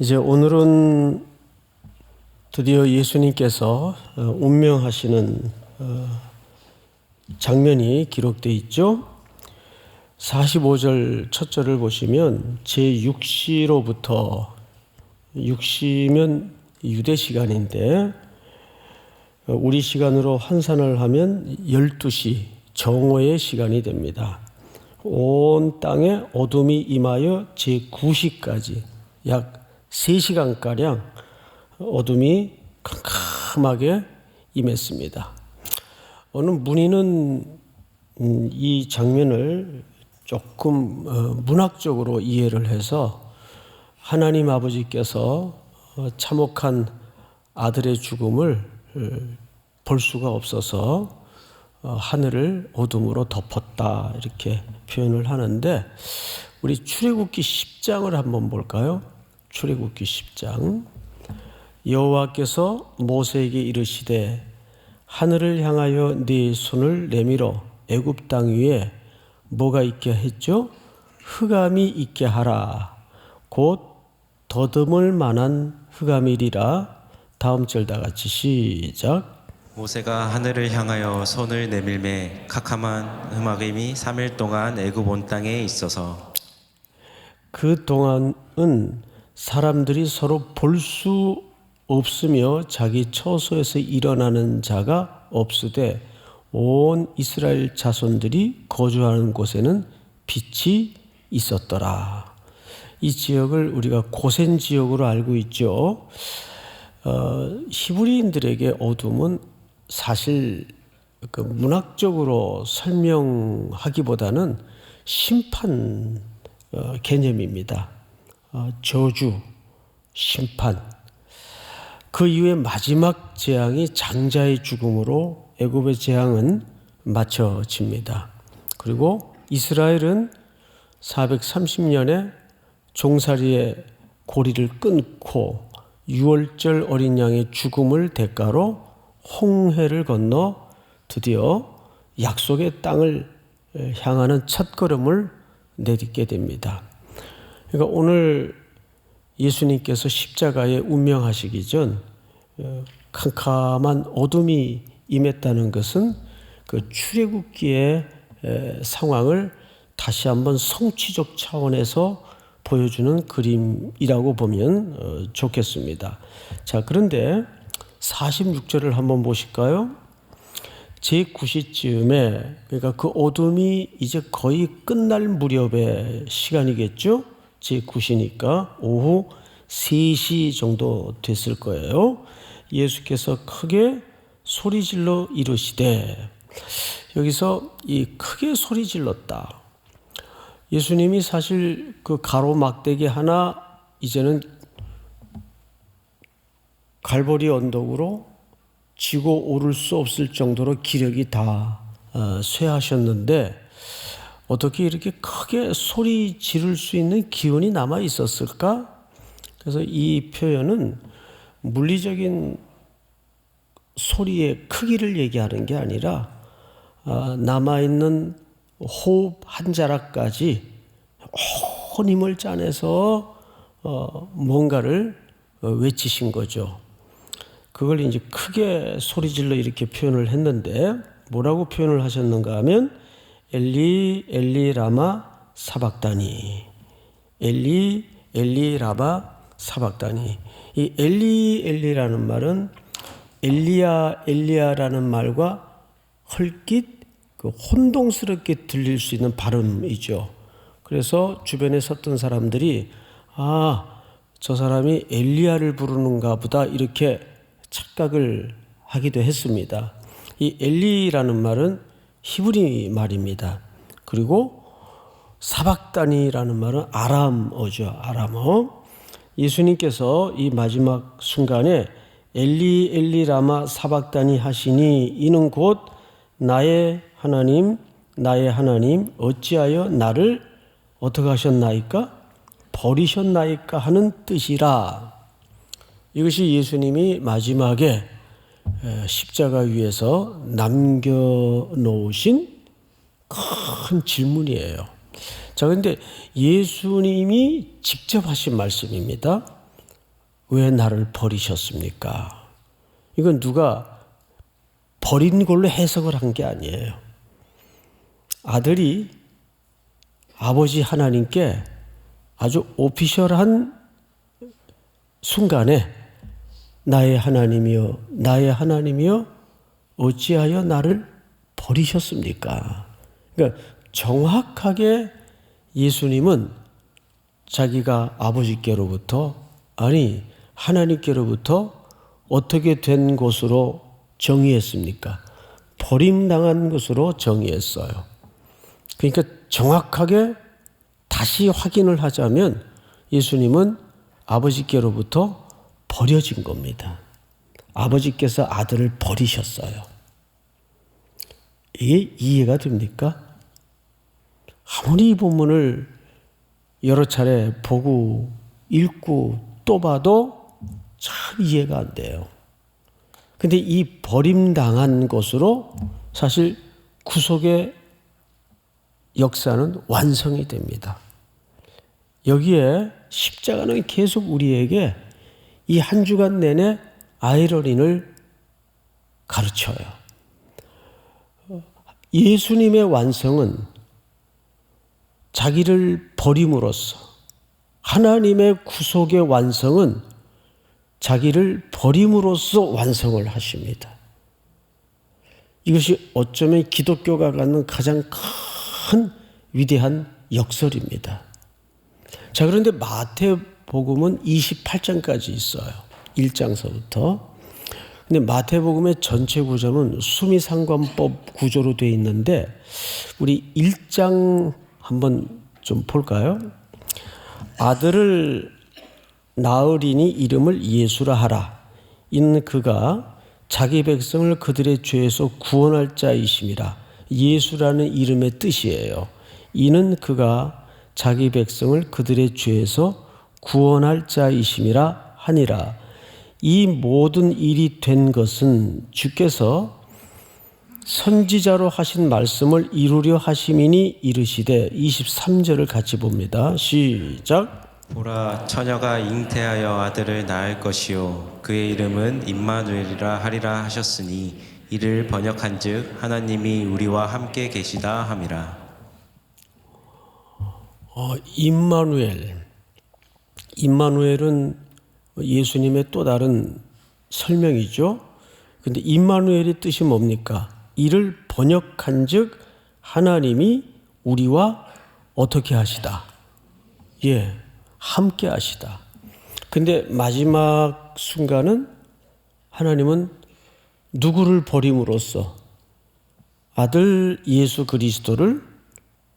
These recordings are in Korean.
이제 오늘은 드디어 예수님께서 운명하시는 장면이 기록되어 있죠. 45절 첫 절을 보시면 제6시로부터 6시면 유대 시간인데 우리 시간으로 환산을 하면 12시 정오의 시간이 됩니다. 온 땅에 어둠이 임하여 제9시까지 약 3시간가량 어둠이 캄캄하게 임했습니다. 어느 문의는 이 장면을 조금 문학적으로 이해를 해서 하나님 아버지께서 참혹한 아들의 죽음을 볼 수가 없어서 하늘을 어둠으로 덮었다 이렇게 표현을 하는데, 우리 출애굽기 10장을 한번 볼까요? 출애굽기 10장. 여호와께서 모세에게 이르시되 하늘을 향하여 네 손을 내밀어 애굽 땅 위에 뭐가 있게 했죠? 흑암이 있게 하라. 곧 더듬을 만한 흑암이리라. 다음 절 다 같이 시작. 모세가 하늘을 향하여 손을 내밀매 캄캄한 흑암이 3일 동안 애굽 온 땅에 있어서, 그 동안은 사람들이 서로 볼 수 없으며 자기 처소에서 일어나는 자가 없으되 온 이스라엘 자손들이 거주하는 곳에는 빛이 있었더라. 이 지역을 우리가 고센 지역으로 알고 있죠. 히브리인들에게 어둠은 사실 그 문학적으로 설명하기보다는 심판 개념입니다. 저주, 심판. 그 이후에 마지막 재앙이 장자의 죽음으로 애굽의 재앙은 마쳐집니다. 그리고 이스라엘은 430년에 종살이의 고리를 끊고 6월절 어린 양의 죽음을 대가로 홍해를 건너 드디어 약속의 땅을 향하는 첫걸음을 내딛게 됩니다. 그러니까 오늘 예수님께서 십자가에 운명하시기 전 캄캄한 어둠이 임했다는 것은 그 출애굽기의 상황을 다시 한번 성취적 차원에서 보여주는 그림이라고 보면 좋겠습니다. 자, 그런데 46절을 한번 보실까요? 제9시쯤에, 그러니까 그 어둠이 이제 거의 끝날 무렵의 시간이겠죠? 제9시니까 오후 3시 정도 됐을 거예요. 예수께서 크게 소리질러 이르시되, 여기서 이 크게 소리질렀다. 예수님이 사실 그 가로막대기 하나 이제는 갈보리 언덕으로 지고 오를 수 없을 정도로 기력이 다 쇠하셨는데 어떻게 이렇게 크게 소리 지를 수 있는 기운이 남아 있었을까? 그래서 이 표현은 물리적인 소리의 크기를 얘기하는 게 아니라 남아있는 호흡 한 자락까지 온 힘을 짜내서 뭔가를 외치신 거죠. 그걸 이제 크게 소리질러 이렇게 표현을 했는데, 뭐라고 표현을 하셨는가 하면 엘리 엘리 라마 사박다니, 엘리 엘리 라마 사박다니. 이 엘리 엘리라는 말은 엘리야 엘리야라는 말과 헐깃 그 혼동스럽게 들릴 수 있는 발음이죠. 그래서 주변에 섰던 사람들이 저 사람이 엘리야를 부르는가 보다 이렇게 착각을 하기도 했습니다. 이 엘리라는 말은 히브리 말입니다. 그리고 사박다니라는 말은 아람어죠. 아람어. 예수님께서 이 마지막 순간에 엘리 엘리 라마 사박다니 하시니 이는 곧 나의 하나님 어찌하여 나를 어떻게 하셨나이까? 버리셨나이까 하는 뜻이라. 이것이 예수님이 마지막에 십자가 위에서 남겨놓으신 큰 질문이에요. 자, 그런데 예수님이 직접 하신 말씀입니다. 왜 나를 버리셨습니까? 이건 누가 버린 걸로 해석을 한 게 아니에요. 아들이 아버지 하나님께 아주 오피셜한 순간에 나의 하나님이여, 나의 하나님이여, 어찌하여 나를 버리셨습니까? 그러니까 정확하게 예수님은 자기가 아버지께로부터, 아니 하나님께로부터 어떻게 된 것으로 정의했습니까? 버림당한 것으로 정의했어요. 그러니까 정확하게 다시 확인을 하자면 예수님은 아버지께로부터 버려진 겁니다. 아버지께서 아들을 버리셨어요. 이게 이해가 됩니까? 아무리 이 본문을 여러 차례 보고 읽고 또 봐도 참 이해가 안 돼요. 근데 이 버림당한 것으로 사실 구속의 역사는 완성이 됩니다. 여기에 십자가는 계속 우리에게 이 한 주간 내내 아이러니를 가르쳐요. 예수님의 완성은 자기를 버림으로써, 하나님의 구속의 완성은 자기를 버림으로써 완성을 하십니다. 이것이 어쩌면 기독교가 갖는 가장 큰 위대한 역설입니다. 자, 그런데 마태복음은 28장까지 있어요. 1장서부터. 근데 마태복음의 전체 구조는 수미상관법 구조로 되어 있는데 우리 1장 한번 좀 볼까요? 아들을 낳으리니 이름을 예수라 하라. 이는 그가 자기 백성을 그들의 죄에서 구원할 자이심이라. 예수라는 이름의 뜻이에요. 이는 그가 자기 백성을 그들의 죄에서 구원할 자이심이라 하니라. 이 모든 일이 된 것은 주께서 선지자로 하신 말씀을 이루려 하심이니 이르시되. 23절을 같이 봅니다. 시작. 보라, 처녀가 잉태하여 아들을 낳을 것이요 그의 이름은 임마누엘이라 하리라 하셨으니 이를 번역한즉 하나님이 우리와 함께 계시다 함이라. 임마누엘. 임마누엘은 예수님의 또 다른 설명이죠. 근데 임마누엘의 뜻이 뭡니까? 이를 번역한즉 하나님이 우리와 어떻게 하시다? 예, 함께 하시다. 근데 마지막 순간은 하나님은 누구를 버림으로써 아들 예수 그리스도를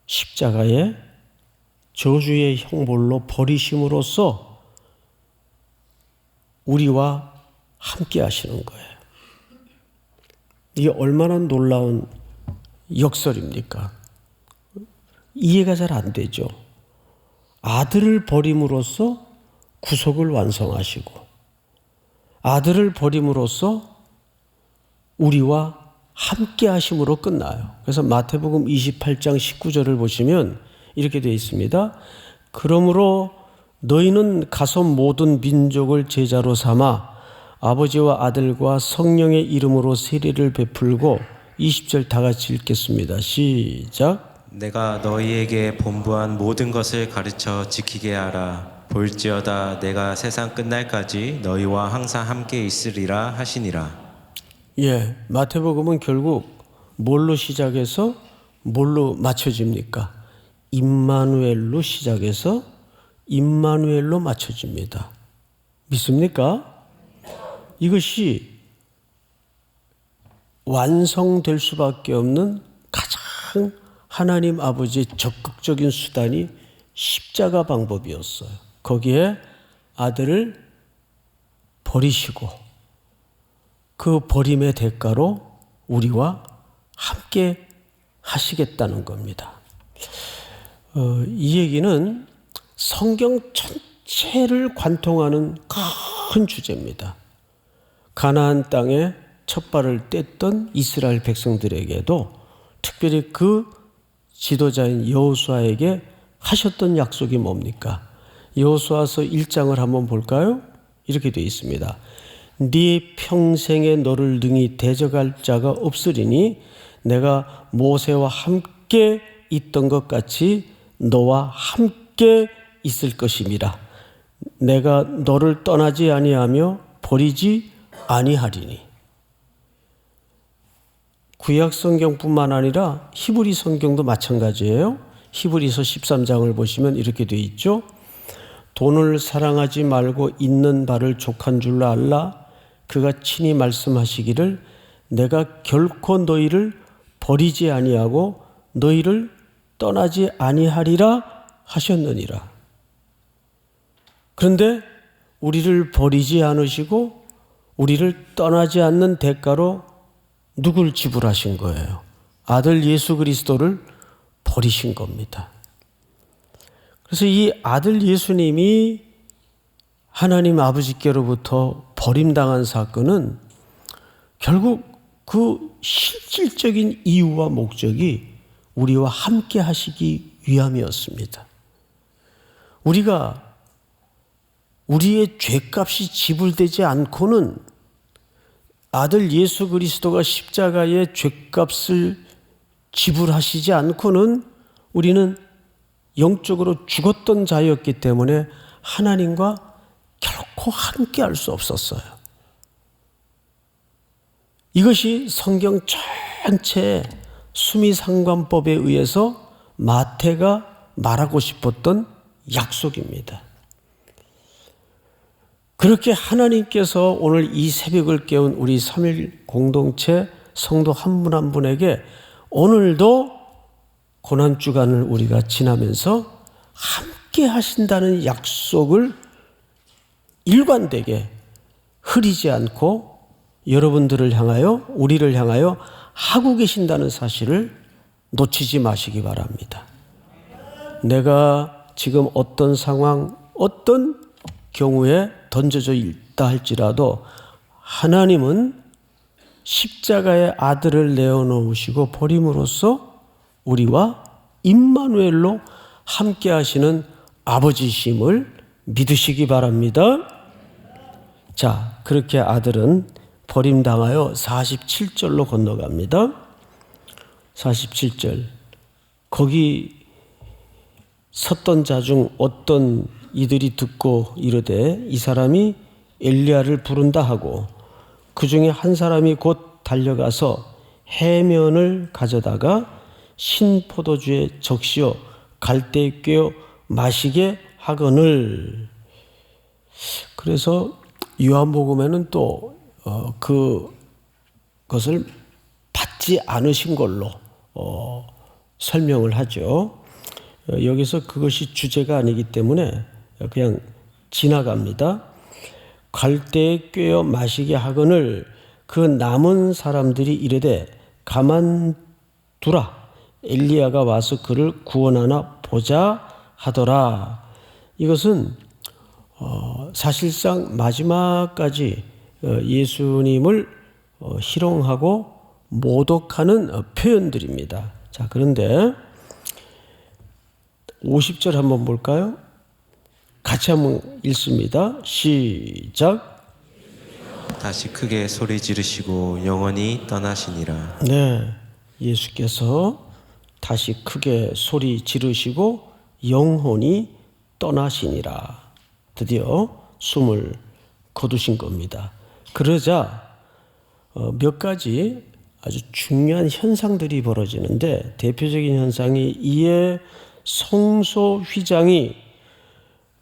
십자가에 저주의 형벌로 버리심으로써 우리와 함께 하시는 거예요. 이게 얼마나 놀라운 역설입니까? 이해가 잘 안 되죠. 아들을 버림으로써 구속을 완성하시고 아들을 버림으로써 우리와 함께 하심으로 끝나요. 그래서 마태복음 28장 19절을 보시면 이렇게 되어 있습니다. 그러므로 너희는 가서 모든 민족을 제자로 삼아 아버지와 아들과 성령의 이름으로 세례를 베풀고 20절 다 같이 읽겠습니다. 시작. 내가 너희에게 본부한 모든 것을 가르쳐 지키게 하라. 볼지어다 내가 세상 끝날까지 너희와 항상 함께 있으리라 하시니라. 예, 마태복음은 결국 뭘로 시작해서 뭘로 맞춰집니까? 임마누엘로 시작해서 임마누엘로 맞춰집니다. 믿습니까? 이것이 완성될 수밖에 없는 가장 하나님 아버지의 적극적인 수단이 십자가 방법이었어요. 거기에 아들을 버리시고 그 버림의 대가로 우리와 함께 하시겠다는 겁니다. 이 얘기는 성경 전체를 관통하는 큰 주제입니다. 가나안 땅에 첫 발을 뗐던 이스라엘 백성들에게도 특별히 그 지도자인 여호수아에게 하셨던 약속이 뭡니까? 여호수아서 1장을 한번 볼까요? 이렇게 되어 있습니다. 네 평생에 너를 능히 대적할 자가 없으리니 내가 모세와 함께 있던 것 같이 너와 함께 있을 것임이라. 내가 너를 떠나지 아니하며 버리지 아니하리니. 구약 성경뿐만 아니라 히브리 성경도 마찬가지예요. 히브리서 13장을 보시면 이렇게 되어 있죠. 돈을 사랑하지 말고 있는 바를 족한 줄로 알라. 그가 친히 말씀하시기를 내가 결코 너희를 버리지 아니하고 너희를 떠나지 아니하리라 하셨느니라. 그런데 우리를 버리지 않으시고 우리를 떠나지 않는 대가로 누굴 지불하신 거예요? 아들 예수 그리스도를 버리신 겁니다. 그래서 이 아들 예수님이 하나님 아버지께로부터 버림당한 사건은 결국 그 실질적인 이유와 목적이 우리와 함께 하시기 위함이었습니다. 우리가 우리의 죄값이 지불되지 않고는 아들 예수 그리스도가 십자가의 죄값을 지불하시지 않고는 우리는 영적으로 죽었던 자였기 때문에 하나님과 결코 함께 할 수 없었어요. 이것이 성경 전체의 수미상관법에 의해서 마태가 말하고 싶었던 약속입니다. 그렇게 하나님께서 오늘 이 새벽을 깨운 우리 3일 공동체 성도 한 분 한 분에게 오늘도 고난주간을 우리가 지나면서 함께 하신다는 약속을 일관되게 흐리지 않고 여러분들을 향하여 우리를 향하여 하고 계신다는 사실을 놓치지 마시기 바랍니다. 내가 지금 어떤 상황, 어떤 경우에 던져져 있다 할지라도 하나님은 십자가의 아들을 내어놓으시고 버림으로써 우리와 임마누엘로 함께 하시는 아버지심을 믿으시기 바랍니다. 자, 그렇게 아들은 버림당하여 47절로 건너갑니다. 47절. 거기 섰던 자 중 어떤 이들이 듣고 이르되 이 사람이 엘리야를 부른다 하고 그 중에 한 사람이 곧 달려가서 해면을 가져다가 신포도주에 적시어 갈대에 꿰어 마시게 하거늘. 그래서 요한복음에는 또 그것을 받지 않으신 걸로 설명을 하죠. 여기서 그것이 주제가 아니기 때문에 그냥 지나갑니다. 갈대에 꿰어 마시게 하거늘 그 남은 사람들이 이르되 가만두라. 엘리야가 와서 그를 구원하나 보자 하더라. 이것은 사실상 마지막까지 예수님을 희롱하고 모독하는 표현들입니다. 자, 그런데 50절 한번 볼까요? 같이 한번 읽습니다. 시작. 다시 크게 소리 지르시고 영원히 떠나시니라. 네, 예수께서 다시 크게 소리 지르시고 영원히 떠나시니라. 드디어 숨을 거두신 겁니다. 그러자 몇 가지 아주 중요한 현상들이 벌어지는데 대표적인 현상이 이에 성소 휘장이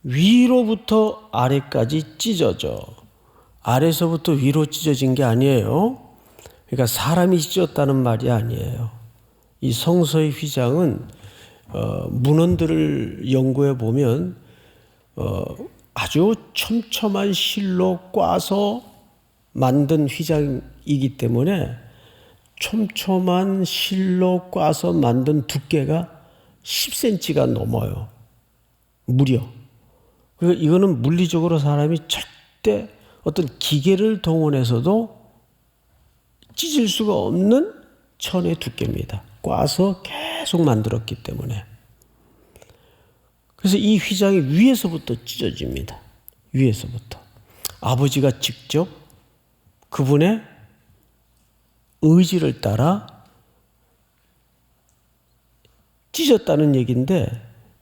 위로부터 아래까지 찢어져. 아래서부터 위로 찢어진 게 아니에요. 그러니까 사람이 찢었다는 말이 아니에요. 이 성소의 휘장은 문헌들을 연구해 보면 아주 촘촘한 실로 꽈서 만든 휘장이기 때문에 촘촘한 실로 꽈서 만든 두께가 10cm가 넘어요. 무려. 그러니까 이거는 물리적으로 사람이 절대 어떤 기계를 동원해서도 찢을 수가 없는 천의 두께입니다. 꽈서 계속 만들었기 때문에. 그래서 이 휘장이 위에서부터 찢어집니다. 위에서부터. 아버지가 직접 그분의 의지를 따라 찢었다는 얘기인데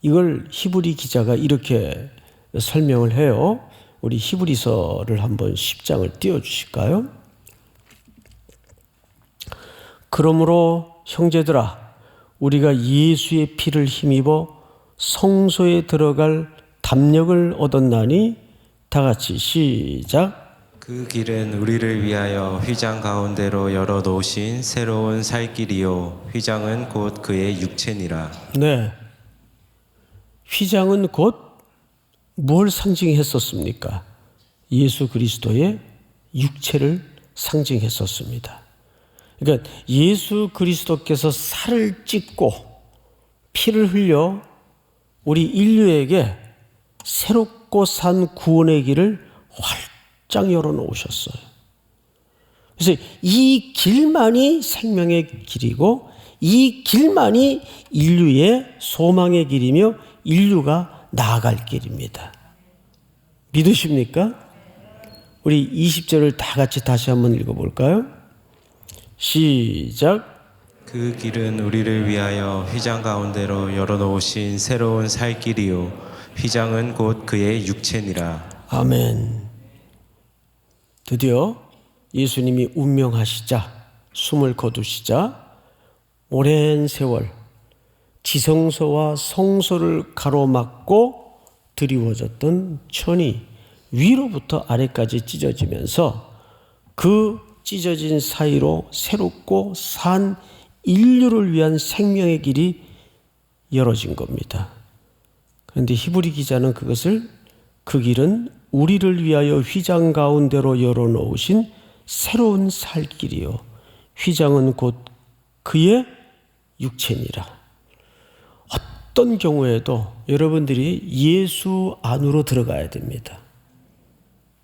이걸 히브리 기자가 이렇게 설명을 해요. 우리 히브리서를 한번 10장을 띄워주실까요? 그러므로 형제들아 우리가 예수의 피를 힘입어 성소에 들어갈 담력을 얻었나니 다 같이 시작. 그 길은 우리를 위하여 휘장 가운데로 열어놓으신 새로운 살 길이요 휘장은 곧 그의 육체니라. 네. 휘장은 곧 뭘 상징했었습니까? 예수 그리스도의 육체를 상징했었습니다. 그러니까 예수 그리스도께서 살을 찢고 피를 흘려 우리 인류에게 새롭고 산 구원의 길을 활짝 열어놓으셨어요. 그래서 이 길만이 생명의 길이고 이 길만이 인류의 소망의 길이며 인류가 나아갈 길입니다. 믿으십니까? 우리 20절을 다 같이 다시 한번 읽어볼까요? 시작. 그 길은 우리를 위하여 휘장 가운데로 열어놓으신 새로운 살 길이요 휘장은 곧 그의 육체니라. 아멘. 드디어 예수님이 운명하시자 숨을 거두시자 오랜 세월 지성소와 성소를 가로막고 드리워졌던 천이 위로부터 아래까지 찢어지면서 그 찢어진 사이로 새롭고 산 인류를 위한 생명의 길이 열어진 겁니다. 그런데 히브리 기자는 그것을 그 길은 우리를 위하여 휘장 가운데로 열어놓으신 새로운 살 길이요 휘장은 곧 그의 육체니라. 어떤 경우에도 여러분들이 예수 안으로 들어가야 됩니다.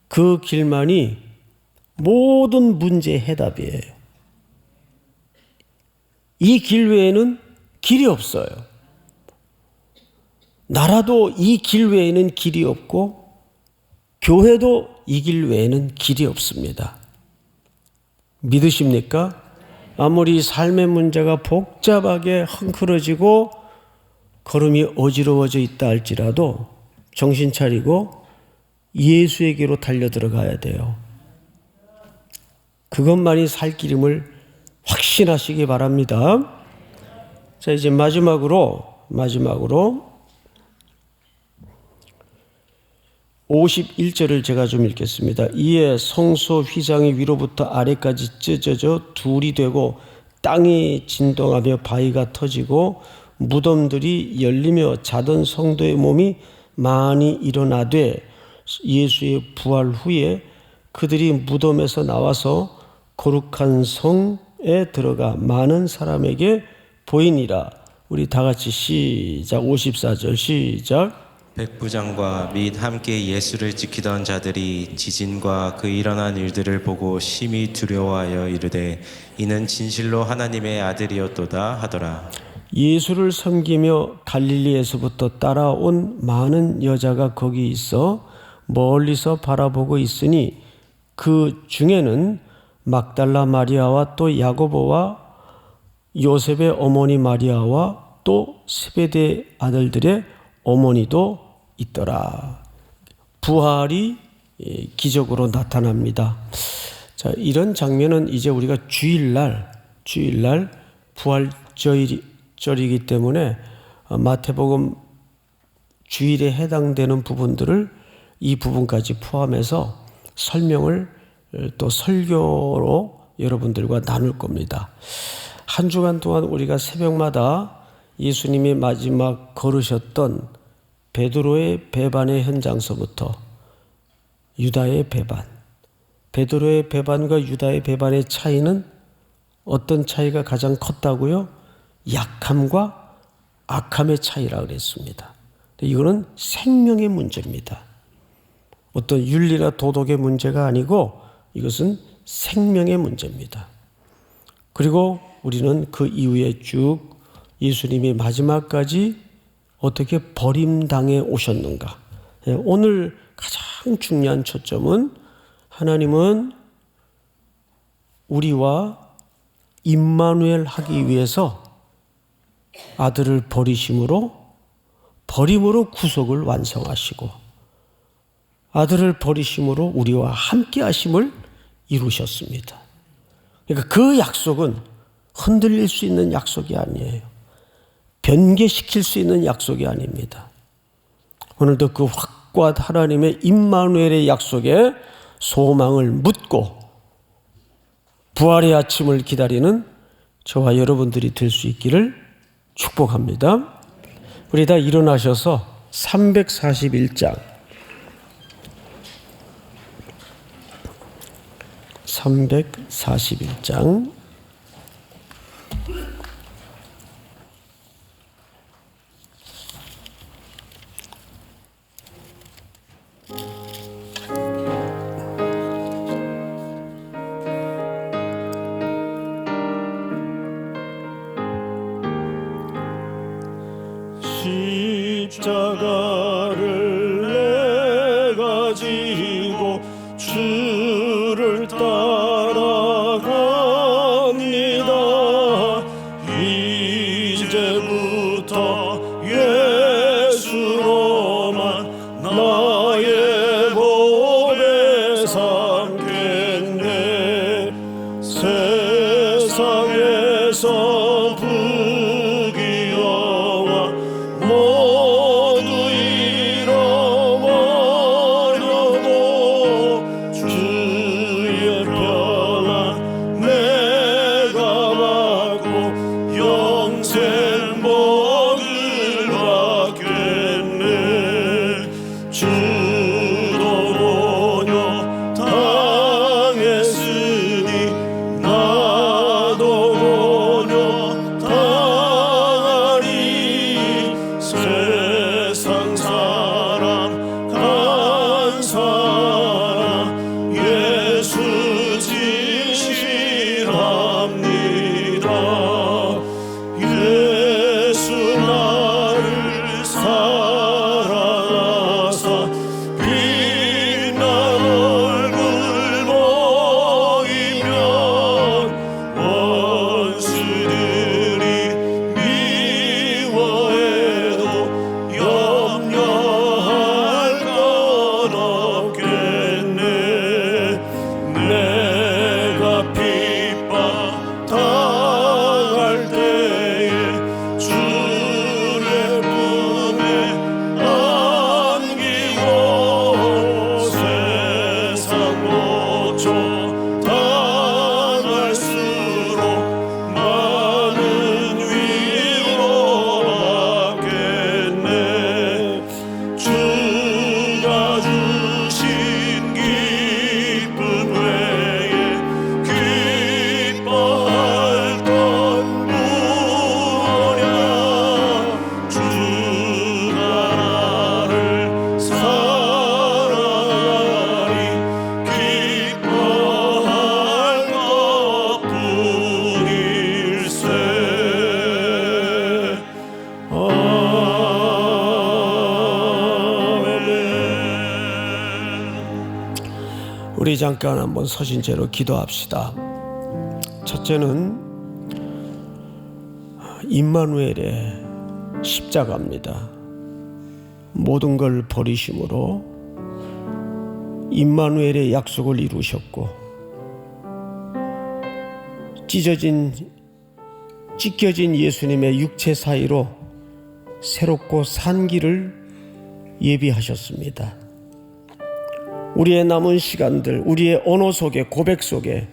그 길만이 모든 문제의 해답이에요. 이 길 외에는 길이 없어요. 나라도 이 길 외에는 길이 없고 교회도 이 길 외에는 길이 없습니다. 믿으십니까? 아무리 삶의 문제가 복잡하게 헝클어지고 걸음이 어지러워져 있다 할지라도 정신 차리고 예수에게로 달려 들어가야 돼요. 그것만이 살 길임을 확신하시기 바랍니다. 자, 이제 마지막으로 51절을 제가 좀 읽겠습니다. 이에 성소 휘장이 위로부터 아래까지 찢어져 둘이 되고 땅이 진동하며 바위가 터지고 무덤들이 열리며 자던 성도의 몸이 많이 일어나되 예수의 부활 후에 그들이 무덤에서 나와서 거룩한 성에 들어가 많은 사람에게 보이니라. 우리 다 같이 시작. 54절 시작. 백부장과 및 함께 예수를 지키던 자들이 지진과 그 일어난 일들을 보고 심히 두려워하여 이르되 이는 진실로 하나님의 아들이었도다 하더라. 예수를 섬기며 갈릴리에서부터 따라온 많은 여자가 거기 있어 멀리서 바라보고 있으니 그 중에는 막달라 마리아와 또 야고보와 요셉의 어머니 마리아와 또 세베대 아들들의 어머니도 있더라. 부활이 기적으로 나타납니다. 자, 이런 장면은 이제 우리가 주일날 부활절이기 때문에 마태복음 주일에 해당되는 부분들을 이 부분까지 포함해서 설명을 또 설교로 여러분들과 나눌 겁니다. 한 주간 동안 우리가 새벽마다 예수님이 마지막 걸으셨던 베드로의 배반의 현장서부터 유다의 배반, 베드로의 배반과 유다의 배반의 차이는 어떤 차이가 가장 컸다고요? 약함과 악함의 차이라고 그랬습니다. 이거는 생명의 문제입니다. 어떤 윤리나 도덕의 문제가 아니고 이것은 생명의 문제입니다. 그리고 우리는 그 이후에 쭉 예수님이 마지막까지 어떻게 버림당해 오셨는가. 오늘 가장 중요한 초점은 하나님은 우리와 임마누엘 하기 위해서 아들을 버리심으로 구속을 완성하시고 아들을 버리심으로 우리와 함께 하심을 이루셨습니다. 그러니까 그 약속은 흔들릴 수 있는 약속이 아니에요. 변개시킬 수 있는 약속이 아닙니다. 오늘도 그 확고한 하나님의 임마누엘의 약속에 소망을 묻고 부활의 아침을 기다리는 저와 여러분들이 될 수 있기를 축복합니다. 우리 다 일어나셔서 341장 341장 십자가를 내가 지고 주를 따라갑니다. 이제부터 예수로만 나의 몸에 삼겠네. 세상에서 부귀영화 모두 잃어버려도 주의 평안 내가 받고 영생 복을 받겠네. 주도 모녀 당했으니 나도 모녀 당하리. 세상 사랑 간 사랑 예수 진실합니다. 예수 나를 사랑하사 빛난 얼굴 보이면 원수들이 미워해도 염려할 건 없겠네. 내가 핍박 당할 때에 주의 품에 안기고 세상 모조 당할수록 많은 위로받겠네. 주가 주신 기쁨 외에 기뻐할 건 무엇이냐. 주가 나를 사랑하니 기뻐할 것뿐일세. 아멘. 우리 잠깐 한번 서신 채로 기도합시다. 첫째는 임마누엘의 십자가입니다. 모든 걸 버리심으로 임마누엘의 약속을 이루셨고 찢겨진 예수님의 육체 사이로 새롭고 산 길을 예비하셨습니다. 우리의 남은 시간들, 우리의 언어 속에, 고백 속에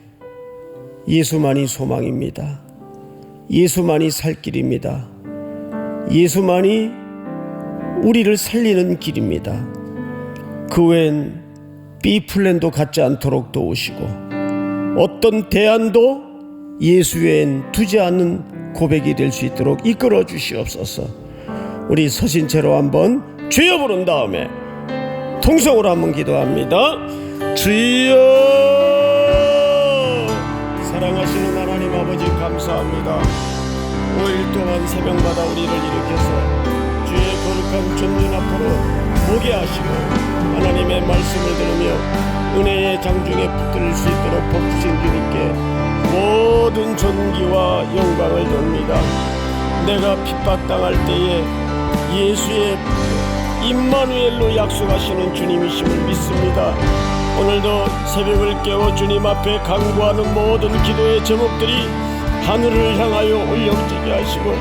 예수만이 소망입니다. 예수만이 살 길입니다. 예수만이 우리를 살리는 길입니다. 그 외엔 B플랜도 갖지 않도록 도우시고 어떤 대안도 예수 외엔 두지 않는 고백이 될 수 있도록 이끌어 주시옵소서. 우리 서신 채로 한번 주여 부른 다음에 통성으로 한번 기도합니다. 주여. 사랑하시는 하나님 아버지 감사합니다. 5일 동안 새벽마다 우리를 일으켜서 주의 거룩한 존전 앞으로 보게 하시고 하나님의 말씀을 들으며 은혜의 하나님의 장중에 붙들 수 있도록 복주신 주님께 모든 존귀와 영광을 돕니다. 내가 핍박당할 때에 예수의 임마누엘로 약속하시는 주님이심을 믿습니다. 오늘도 새벽을 깨워 주님 앞에 간구하는 모든 기도의 제목들이 하늘을 향하여 올려지게 하시고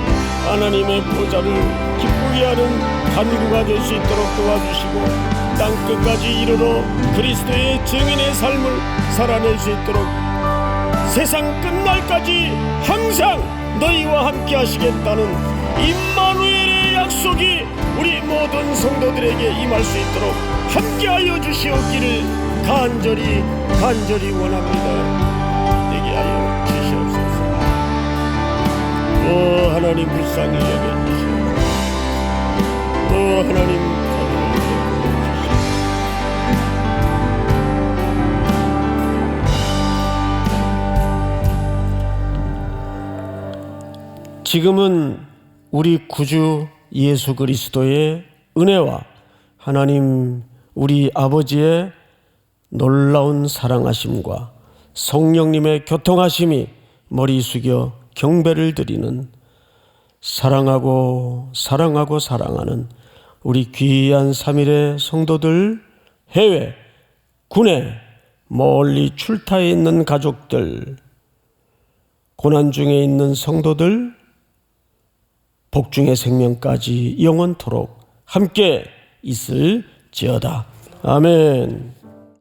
하나님의 보좌를 기쁘게 하는 간구가 될 수 있도록 도와주시고 땅끝까지 이르러 그리스도의 증인의 삶을 살아낼 수 있도록 세상 끝날까지 항상 너희와 함께 하시겠다는 임마누엘의 약속이 우리 모든 성도들에게 임할 수 있도록 함께하여 주시옵기를 간절히 원합니다. 되게 하여 주시옵소서. 오 하나님 불쌍히 여겨주시옵소서. 오 하나님 가슴을 주시옵소서. 지금은 우리 구주 예수 그리스도의 은혜와 하나님 우리 아버지의 놀라운 사랑하심과 성령님의 교통하심이 머리 숙여 경배를 드리는 사랑하고 사랑하는 우리 귀한 3일의 성도들, 해외, 국내 멀리 출타해 있는 가족들, 고난 중에 있는 성도들, 복중의 생명까지 영원토록 함께 있을지어다. 아멘.